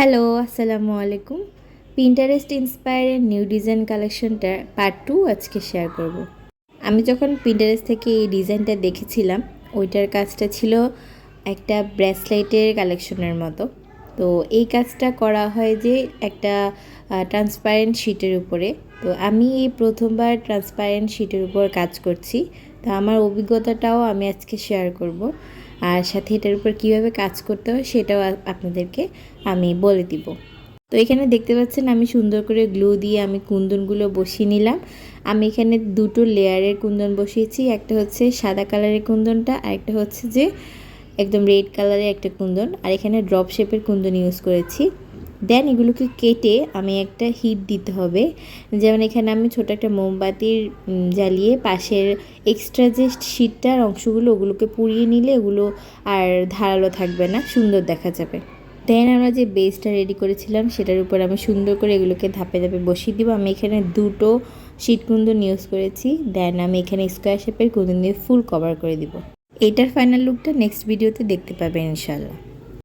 Hello, আসসালামু আলাইকুম। Pinterest ইন্সপায়ারের new design কালেকশনটার part 2 আজকে শেয়ার করব। আমি যখন পিন্টারেস্ট থেকে এই ডিজাইনটা দেখেছিলাম, ওইটার কাজটা ছিল একটা ব্রেসলেটের কালেকশনের মতো। তো এই কাজটা করা হয় যে একটা ট্রান্সপারেন্ট শিটের উপরে। তো আমি এই প্রথমবার ট্রান্সপারেন্ট শিটের উপর কাজ করছি। তো আমার অভিজ্ঞতাটাও আমি আজকে শেয়ার করব, আর সাথে এটার উপর কীভাবে কাজ করতে হয় সেটাও আপনাদেরকে আমি বলে দিব। তো এখানে দেখতে পাচ্ছেন আমি সুন্দর করে গ্লু দিয়ে আমি কুন্দনগুলো বসিয়ে নিলাম। আমি এখানে দুটো লেয়ারের কুন্দন বসিয়েছি, একটা হচ্ছে সাদা কালারের কুন্দনটা, আর একটা হচ্ছে যে একদম রেড কালারের একটা কুন্দন, আর এখানে ড্রপ শেপের কুন্দন ইউজ করেছি। দেন এগুলোকে কেটে আমি একটা হিট দিতে হবে। যেমন এখানে আমি ছোট একটা মোমবাতির জ্বালিয়ে পাশের এক্সট্রা যে শীটটার অংশগুলো ওগুলোকে পুড়িয়ে নিলে ওগুলো আর ধারালো থাকবে না, সুন্দর দেখা যাবে। দেন আমরা যে বেসটা রেডি করেছিলাম সেটার উপর আমি সুন্দর করে এগুলোকে ধাপে ধাপে বসিয়ে দিব। আমি এখানে দুটো শীট কুন্দন ইউজ করেছি। দেন আমি এখানে স্কোয়ার শেপের কুন্দন দিয়ে ফুল কভার করে দিব। এটার ফাইনাল লুকটা নেক্সট ভিডিওতে দেখতে পাবেন ইনশাআল্লাহ।